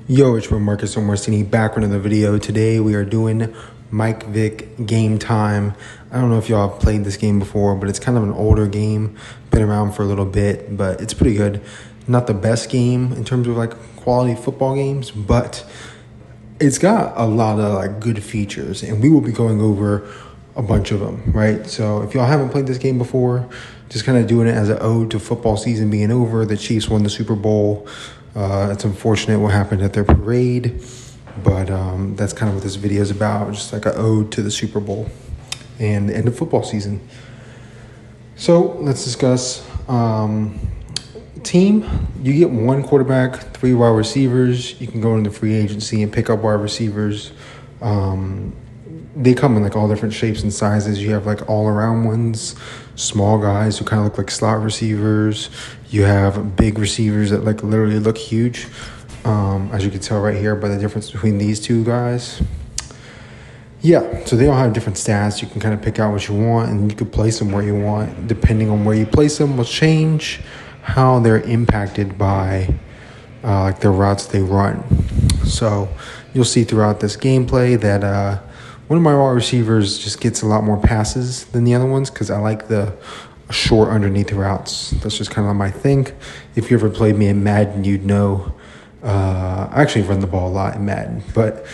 Yo, it's Marcus Martini back with another video. Today we are doing Mike Vick Game Time. I don't know if y'all have played this game before, but it's kind of an older game. Been around for a little bit, but it's pretty good. Not the best game in terms of like quality football games, but it's got a lot of like good features, and we will be going over a bunch of them, right? So if y'all haven't played this game before, just kind of doing it as an ode to football season being over. The Chiefs won the Super Bowl. It's unfortunate what happened at their parade, but that's kind of what this video is about, just like an ode to the Super Bowl and the end of football season. So let's discuss team. You get one quarterback, 3 wide receivers. You can go into free agency and pick up wide receivers. They come in like all different shapes and sizes. You have like all around ones, small guys who kind of look like slot receivers. You have big receivers that like literally look huge, as you can tell right here by the difference between these two guys. Yeah, so they all have different stats. You can kind of pick out what you want, and you can place them where you want. Depending on where you place them will change how they're impacted by like the routes they run. So you'll see throughout this gameplay that one of my wide receivers just gets a lot more passes than the other ones because I like the short underneath routes. That's just kind of my thing. If you ever played me in Madden, you'd know. I actually run the ball a lot in Madden, but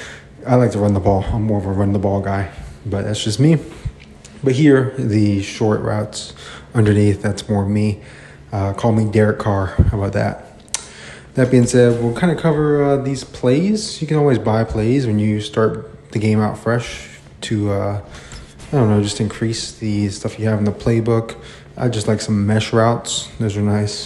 I like to run the ball. I'm more of a run the ball guy, but that's just me. But here, the short routes underneath, that's more me. Call me Derek Carr. How about that? That being said, we'll kind of cover these plays. You can always buy plays when you start the game out fresh to, I don't know, just increase the stuff you have in the playbook. I just like some mesh routes. Those are nice.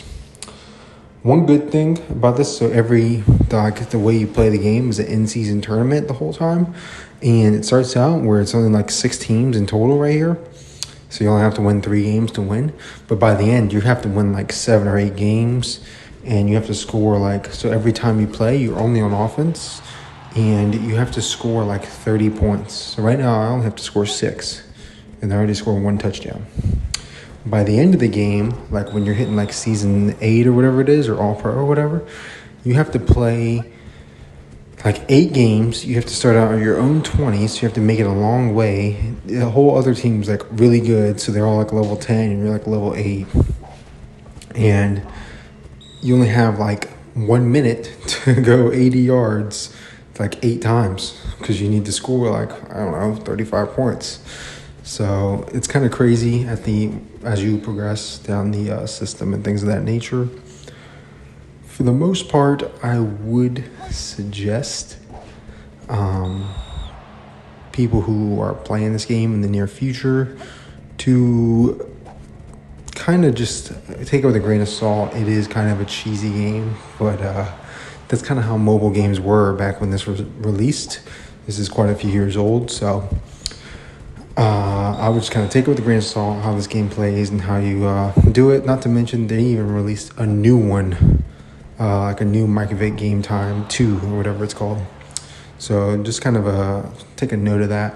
One good thing about this, so the way you play the game is an in-season tournament the whole time. And it starts out where it's only like 6 teams in total right here. So you only have to win 3 games to win. But by the end, you have to win like 7 or 8 games. And you have to score so every time you play, you're only on offense. And you have to score like 30 points. So right now, I only have to score 6. And I already scored 1 touchdown. By the end of the game, like when you're hitting like season 8 or whatever it is, or all pro or whatever, you have to play like 8 games. You have to start out on your own 20, so you have to make it a long way. The whole other team's like really good, so they're all like level 10 and you're like level 8. And you only have like 1 minute to go 80 yards like 8 times because you need to score like, I don't know, 35 points. So it's kind of crazy as you progress down the system and things of that nature. For the most part, I would suggest people who are playing this game in the near future to kind of just take it with a grain of salt. It is kind of a cheesy game, but that's kind of how mobile games were back when this was released. This is quite a few years old, so I would just kind of take it with a grain of salt how this game plays and how you do it. Not to mention they even released a new one, like a new Mike Vick Game Time 2 or whatever it's called. So just kind of take a note of that.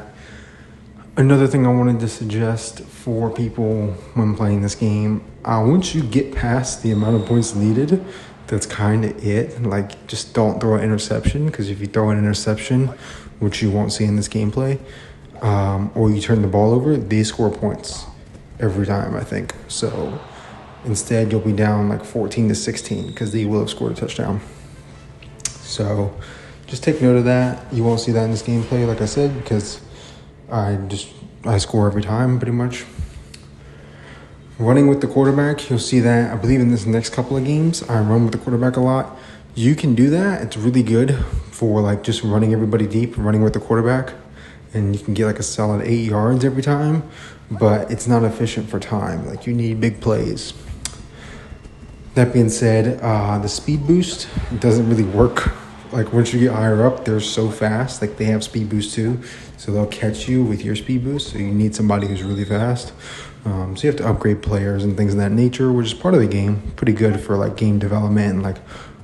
Another thing I wanted to suggest for people when playing this game, once you get past the amount of points needed, that's kind of it. Like, just don't throw an interception, because if you throw an interception, which you won't see in this gameplay, or you turn the ball over, they score points every time, I think. So instead, you'll be down like 14-16 because they will have scored a touchdown. So just take note of that. You won't see that in this gameplay, like I said, because I score every time pretty much. Running with the quarterback, you'll see that, I believe in this next couple of games, I run with the quarterback a lot. You can do that. It's really good for like just running everybody deep, running with the quarterback. And you can get like a solid 8 yards every time, but it's not efficient for time. Like, you need big plays. That being said, the speed boost doesn't really work. Like, once you get higher up, they're so fast. Like, they have speed boost too, so they'll catch you with your speed boost. So you need somebody who's really fast. So you have to upgrade players and things of that nature, which is part of the game. Pretty good for like game development and like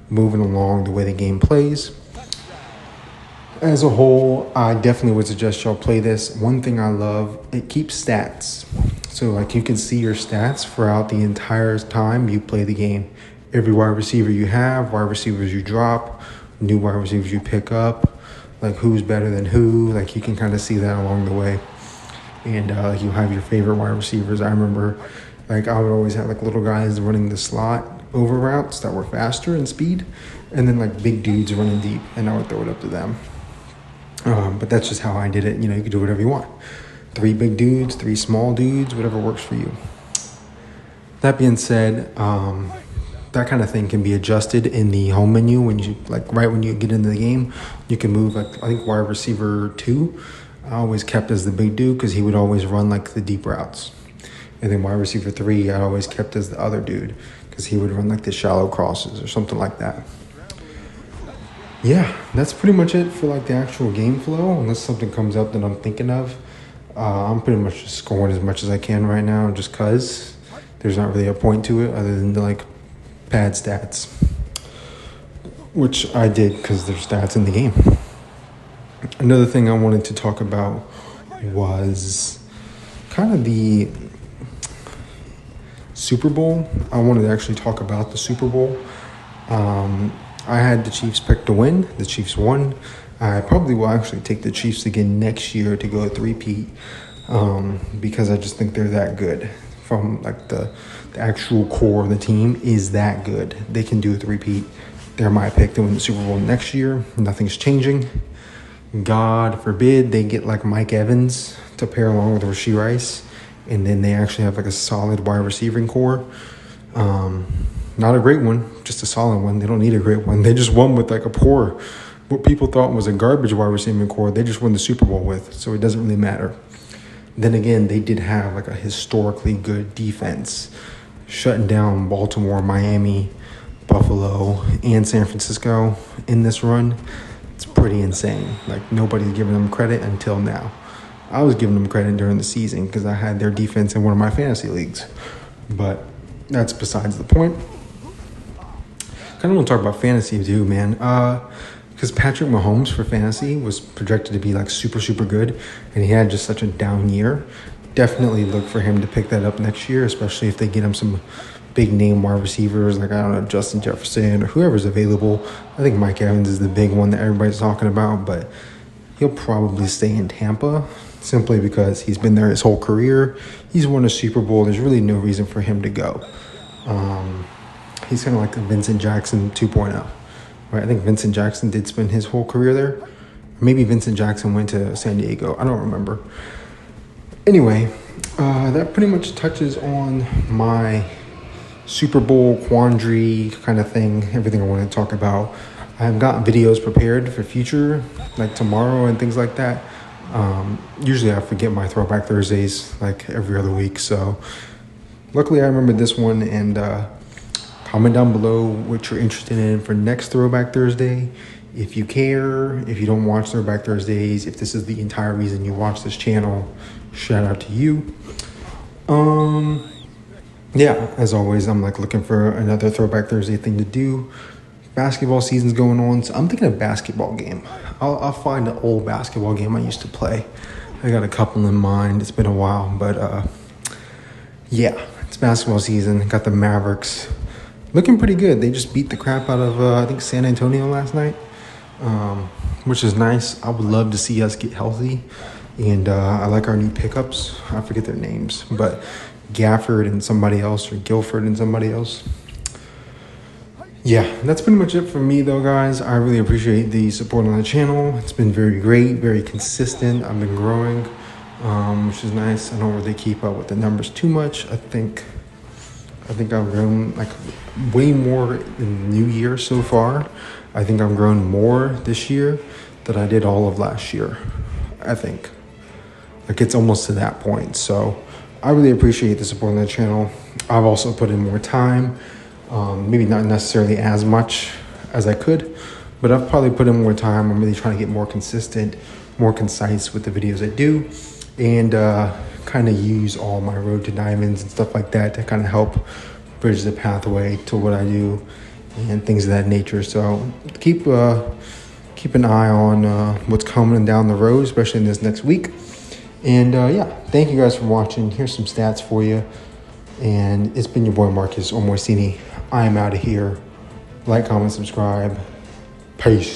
moving along the way the game plays. As a whole, I definitely would suggest y'all play this. One thing I love, it keeps stats. So like you can see your stats throughout the entire time you play the game. Every wide receiver you have, wide receivers you drop, new wide receivers you pick up, like who's better than who. Like you can kind of see that along the way. And like you have your favorite wide receivers. I remember like I would always have like little guys running the slot over routes that were faster in speed, and then like big dudes running deep, and I would throw it up to them. But that's just how I did it. You know, you could do whatever you want. 3 big dudes, 3 small dudes, whatever works for you. That being said, that kind of thing can be adjusted in the home menu when you like right when you get into the game. You can move like I think wide receiver 2. I always kept as the big dude because he would always run like the deep routes, and then wide receiver 3 I always kept as the other dude because he would run like the shallow crosses or something like that. Yeah, that's pretty much it for like the actual game flow, unless something comes up that I'm thinking of. I'm pretty much just scoring as much as I can right now just because there's not really a point to it other than to like pad stats, which I did because there's stats in the game. Another thing I wanted to talk about was kind of the Super Bowl. I wanted to actually talk about the Super Bowl. I had the Chiefs picked to win. The Chiefs won. I probably will actually take the Chiefs again next year to go a 3-peat because I just think they're that good. From like the actual core of the team is that good. They can do a 3-peat. They're my pick to win the Super Bowl next year. Nothing's changing. God forbid they get like Mike Evans to pair along with Rashee Rice, and then they actually have like a solid wide receiving core. Not a great one, just a solid one. They don't need a great one. They just won with like what people thought was a garbage wide receiving core. They just won the Super Bowl with, so it doesn't really matter. Then again, they did have like a historically good defense, shutting down Baltimore, Miami, Buffalo, and San Francisco in this run. It's pretty insane. Like nobody's giving them credit until now. I was giving them credit during the season because I had their defense in one of my fantasy leagues, but that's besides the point. Kind of want to talk about fantasy too, man. Because Patrick Mahomes for fantasy was projected to be like super, super good, and he had just such a down year. Definitely look for him to pick that up next year, especially if they get him some big name wide receivers like, I don't know, Justin Jefferson or whoever's available. I think Mike Evans is the big one that everybody's talking about, but he'll probably stay in Tampa simply because he's been there his whole career. He's won a Super Bowl. There's really no reason for him to go. He's kind of like the Vincent Jackson 2.0, right? I think Vincent Jackson did spend his whole career there. Maybe Vincent Jackson went to San Diego. I don't remember. Anyway, that pretty much touches on my Super Bowl quandary kind of thing, everything I want to talk about. I've got videos prepared for future, like tomorrow and things like that. Usually I forget my Throwback Thursdays like every other week, so luckily I remember this one. And comment down below what you're interested in for next Throwback Thursday. If you care, if you don't watch Throwback Thursdays, if this is the entire reason you watch this channel, shout out to you. Yeah, as always, I'm like looking for another Throwback Thursday thing to do. Basketball season's going on, so I'm thinking a basketball game. I'll find an old basketball game I used to play. I got a couple in mind. It's been a while, but yeah, it's basketball season. Got the Mavericks looking pretty good. They just beat the crap out of I think San Antonio last night, which is nice. I would love to see us get healthy, and I like our new pickups. I forget their names, but Gafford and somebody else, or Guilford and somebody else. Yeah, that's pretty much it for me though, guys. I really appreciate the support on the channel. It's been very great, very consistent. I've been growing, which is nice. I don't really keep up with the numbers too much. I think I've grown like way more in the new year so far. I think I've grown more this year than I did all of last year. I think like it's almost to that point. So I really appreciate the support on the channel. I've also put in more time. Maybe not necessarily as much as I could, but I've probably put in more time. I'm really trying to get more consistent, more concise with the videos I do, and kind of use all my road to diamonds and stuff like that to kind of help bridge the pathway to what I do and things of that nature. So keep an eye on what's coming down the road, especially in this next week. And yeah, thank you guys for watching. Here's some stats for you. And it's been your boy Marcus or Morsini. I am out of here. Like, comment, subscribe. Peace.